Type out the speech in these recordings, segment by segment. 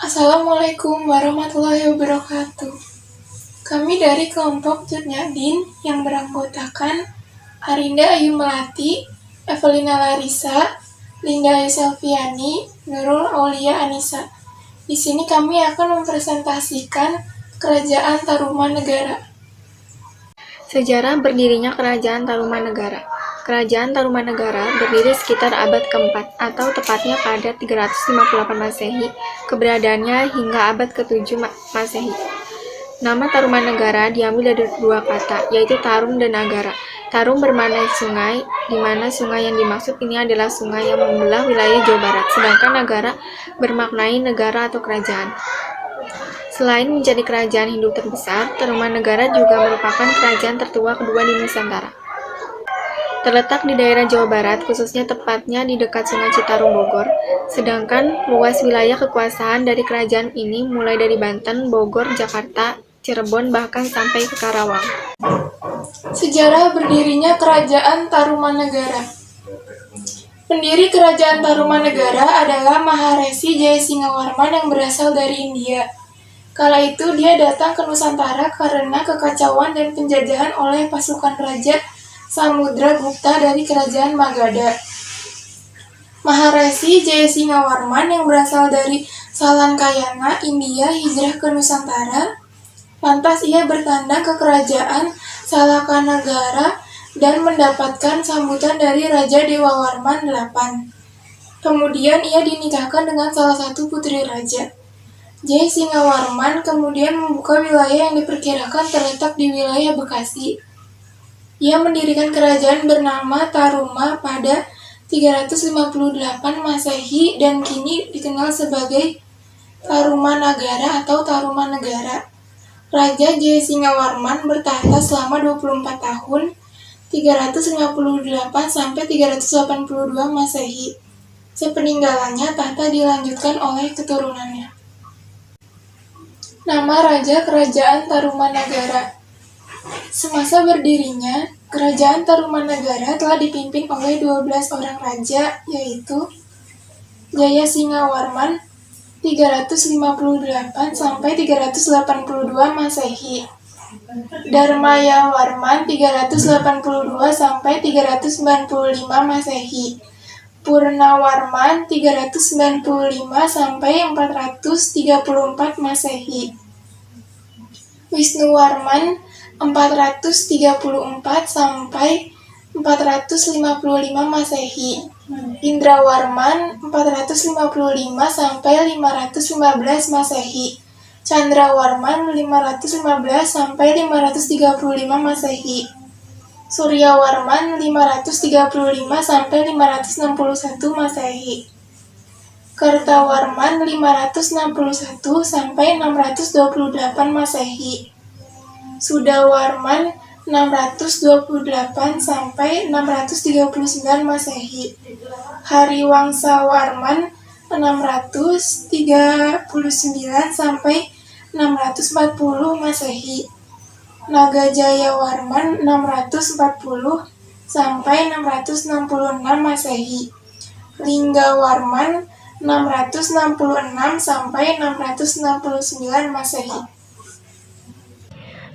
Assalamualaikum warahmatullahi wabarakatuh. Kami dari kelompok Jurnadin yang beranggotakan Arinda Ayu Melati, Evelina Larissa, Linda Ayu Selviani, Nurul Aulia Anissa. Di sini kami akan mempresentasikan Kerajaan Tarumanegara. Sejarah berdirinya Kerajaan Tarumanegara. Kerajaan Tarumanegara berdiri sekitar abad ke-4 atau tepatnya pada 358 Masehi, keberadaannya hingga abad ke-7 Masehi. Nama Tarumanegara diambil dari dua kata, yaitu Tarum dan Nagara. Tarum bermakna sungai, di mana sungai yang dimaksud ini adalah sungai yang membelah wilayah Jawa Barat, sedangkan Nagara bermaknai negara atau kerajaan. Selain menjadi kerajaan Hindu terbesar, Tarumanegara juga merupakan kerajaan tertua kedua di Nusantara. Terletak di daerah Jawa Barat, khususnya tepatnya di dekat Sungai Citarum Bogor, sedangkan luas wilayah kekuasaan dari kerajaan ini mulai dari Banten, Bogor, Jakarta, Cirebon, bahkan sampai ke Karawang. Sejarah berdirinya Kerajaan Tarumanegara. Pendiri Kerajaan Tarumanegara adalah Maharesi Jayasingawarman yang berasal dari India. Kala itu dia datang ke Nusantara karena kekacauan dan penjajahan oleh pasukan Raja Samudragupta dari Kerajaan Magadha. Maharesi Jayasingawarman yang berasal dari Salankayana, India, hijrah ke Nusantara. Lantas ia bertanda ke Kerajaan Salakanagara dan mendapatkan sambutan dari Raja Dewawarman VIII. Kemudian ia dinikahkan dengan salah satu putri raja. Jayasingawarman kemudian membuka wilayah yang diperkirakan terletak di wilayah Bekasi. Ia mendirikan kerajaan bernama Taruma pada 358 Masehi dan kini dikenal sebagai Tarumanagara atau Tarumanegara. Raja Jayasingawarman bertahta selama 24 tahun, 358 sampai 382 Masehi. Sepeninggalannya, tahta dilanjutkan oleh keturunannya. Nama Raja Kerajaan Tarumanegara. Semasa berdirinya, Kerajaan Tarumanegara telah dipimpin oleh 12 orang raja, yaitu Jayasingawarman 358 sampai 382 Masehi, Dharmayawarman 382 sampai 395 Masehi, Purnawarman 395 sampai 434 Masehi, Wisnuwarman 434 sampai 455 Masehi, Indrawarman 455 sampai 515 Masehi, Candrawarman 515 sampai 535 Masehi, Suryawarman 535 sampai 561 Masehi, Kertawarman 561 sampai 628 Masehi, Sudawarman 628 sampai 639 Masehi, Hariwangsawarman 639 sampai 640 Masehi, Nagajayawarman 640 sampai 666 Masehi, Linggawarman 666 sampai 669 Masehi.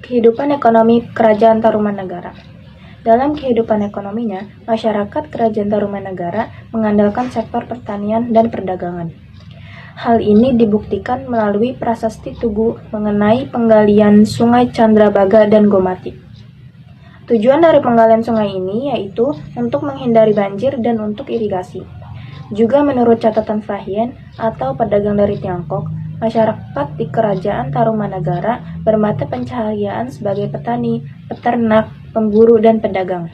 Kehidupan ekonomi Kerajaan Tarumanegara. Dalam kehidupan ekonominya, masyarakat Kerajaan Tarumanegara mengandalkan sektor pertanian dan perdagangan. Hal ini dibuktikan melalui prasasti Tugu mengenai penggalian Sungai Candrabaga dan Gomati. Tujuan dari penggalian sungai ini yaitu untuk menghindari banjir dan untuk irigasi. Juga menurut catatan Fahien atau pedagang dari Tiongkok, masyarakat di Kerajaan Tarumanegara bermata pencaharian sebagai petani, peternak, pemburu, dan pedagang.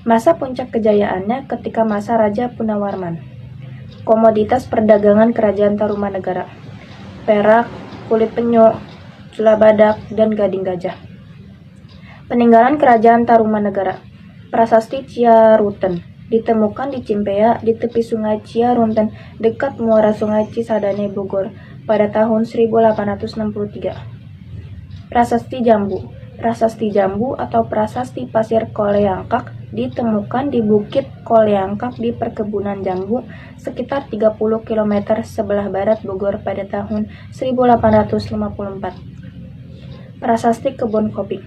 Masa puncak kejayaannya ketika masa Raja Punawarman. Komoditas perdagangan Kerajaan Tarumanegara: perak, kulit penyu, cula badak, dan gading gajah. Peninggalan Kerajaan Tarumanegara. Prasasti Ciaruten ditemukan di Cimpea di tepi Sungai Ciarunten dekat muara Sungai Cisadane Bogor pada tahun 1863. Prasasti Jambu. Prasasti Jambu atau Prasasti Pasir Koleangkak ditemukan di Bukit Koleangkap di Perkebunan Jambu sekitar 30 km sebelah barat Bogor pada tahun 1854. Prasasti Kebun Kopi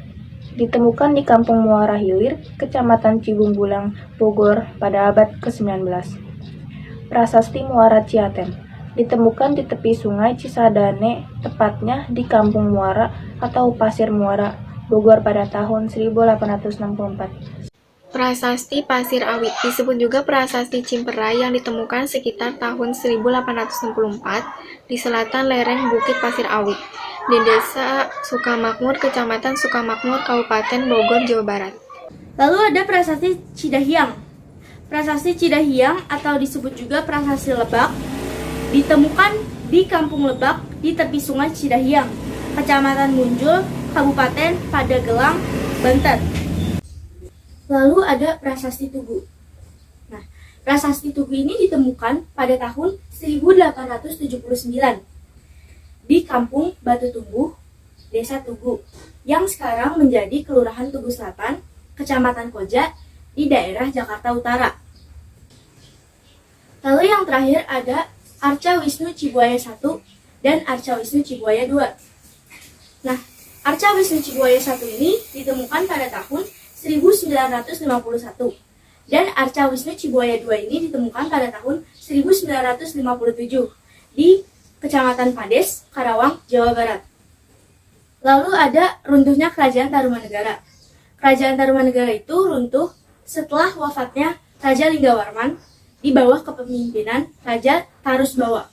ditemukan di Kampung Muara Hilir, Kecamatan Cibungbulang, Bogor pada abad ke-19. Prasasti Muara Ciaten ditemukan di tepi sungai Cisadane, tepatnya di Kampung Muara atau Pasir Muara, Bogor pada tahun 1864. Prasasti Pasir Awit disebut juga Prasasti Cimperai yang ditemukan sekitar tahun 1864 di selatan lereng Bukit Pasir Awit di Desa Sukamakmur, Kecamatan Sukamakmur, Kabupaten Bogor, Jawa Barat. Lalu ada Prasasti Cidahiang. Prasasti Cidahiang atau disebut juga Prasasti Lebak ditemukan di Kampung Lebak di tepi Sungai Cidahiang, Kecamatan Munjul, Kabupaten Padegelang, Banten. Lalu ada Prasasti Tugu. Nah, Prasasti Tugu ini ditemukan pada tahun 1879 di Kampung Batu Tumbuh, Desa Tugu, yang sekarang menjadi Kelurahan Tugu Selatan, Kecamatan Koja, di daerah Jakarta Utara. Lalu yang terakhir ada Arca Wisnu Cibuaya 1 dan Arca Wisnu Cibuaya 2. Nah, Arca Wisnu Cibuaya 1 ini ditemukan pada tahun 1951 dan Arca Wisnu Cibuaya 2 ini ditemukan pada tahun 1957 di Kecamatan Pades, Karawang, Jawa Barat. Lalu ada runtuhnya Kerajaan Tarumanegara. Kerajaan Tarumanegara itu runtuh setelah wafatnya Raja Linggawarman di bawah kepemimpinan Raja Tarusbawa.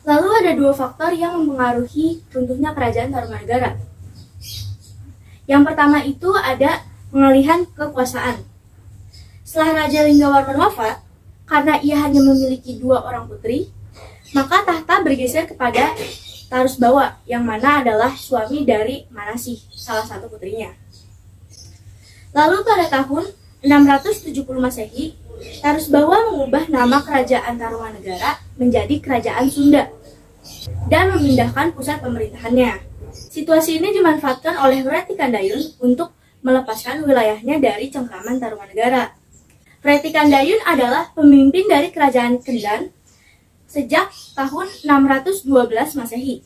Lalu ada dua faktor yang mempengaruhi runtuhnya Kerajaan Tarumanegara. Yang pertama itu ada pengalihan kekuasaan. Setelah Raja Linggawarman wafat, karena ia hanya memiliki 2 orang putri, maka tahta bergeser kepada Tarusbawa, yang mana adalah suami dari Manasih, salah satu putrinya. Lalu pada tahun 670 Masehi, Tarusbawa mengubah nama Kerajaan Tarumanegara menjadi Kerajaan Sunda dan memindahkan pusat pemerintahannya. Situasi ini dimanfaatkan oleh Wreti Kandayun untuk melepaskan wilayahnya dari cengkraman Tarumanegara. Wreti Kandayun adalah pemimpin dari Kerajaan Kendan sejak tahun 612 Masehi.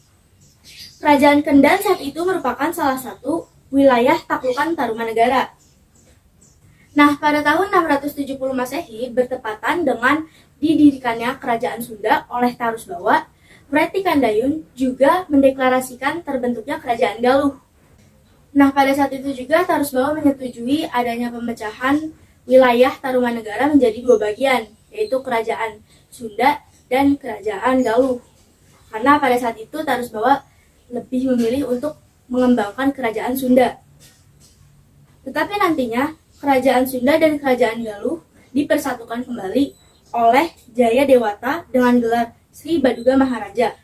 Kerajaan Kendan saat itu merupakan salah satu wilayah taklukan Tarumanegara. Nah, pada tahun 670 Masehi bertepatan dengan didirikannya Kerajaan Sunda oleh Tarusbawa, Wreti Kandayun juga mendeklarasikan terbentuknya Kerajaan Galuh. Nah, pada saat itu juga Tarusbawa menyetujui adanya pemecahan wilayah Tarumanegara menjadi 2 bagian, yaitu Kerajaan Sunda dan Kerajaan Galuh. Karena pada saat itu Tarusbawa lebih memilih untuk mengembangkan Kerajaan Sunda. Tetapi nantinya Kerajaan Sunda dan Kerajaan Galuh dipersatukan kembali oleh Jaya Dewata dengan gelar Sri Baduga Maharaja.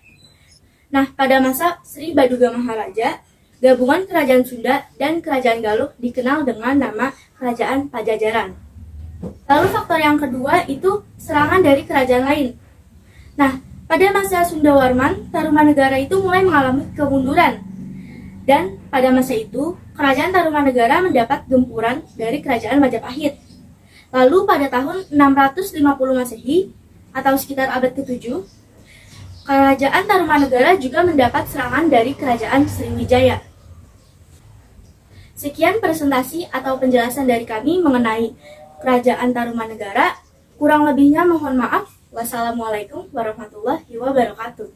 Nah, pada masa Sri Baduga Maharaja, gabungan Kerajaan Sunda dan Kerajaan Galuh dikenal dengan nama Kerajaan Pajajaran. Lalu faktor yang kedua itu serangan dari kerajaan lain. Nah, pada masa Sundawarman, Tarumanegara itu mulai mengalami kemunduran. Dan pada masa itu, Kerajaan Tarumanegara mendapat gempuran dari Kerajaan Majapahit. Lalu pada tahun 650 Masehi, atau sekitar abad ke-7, Kerajaan Tarumanegara juga mendapat serangan dari Kerajaan Sriwijaya. Sekian presentasi atau penjelasan dari kami mengenai Kerajaan Tarumanegara. Kurang lebihnya mohon maaf. Wassalamualaikum warahmatullahi wabarakatuh.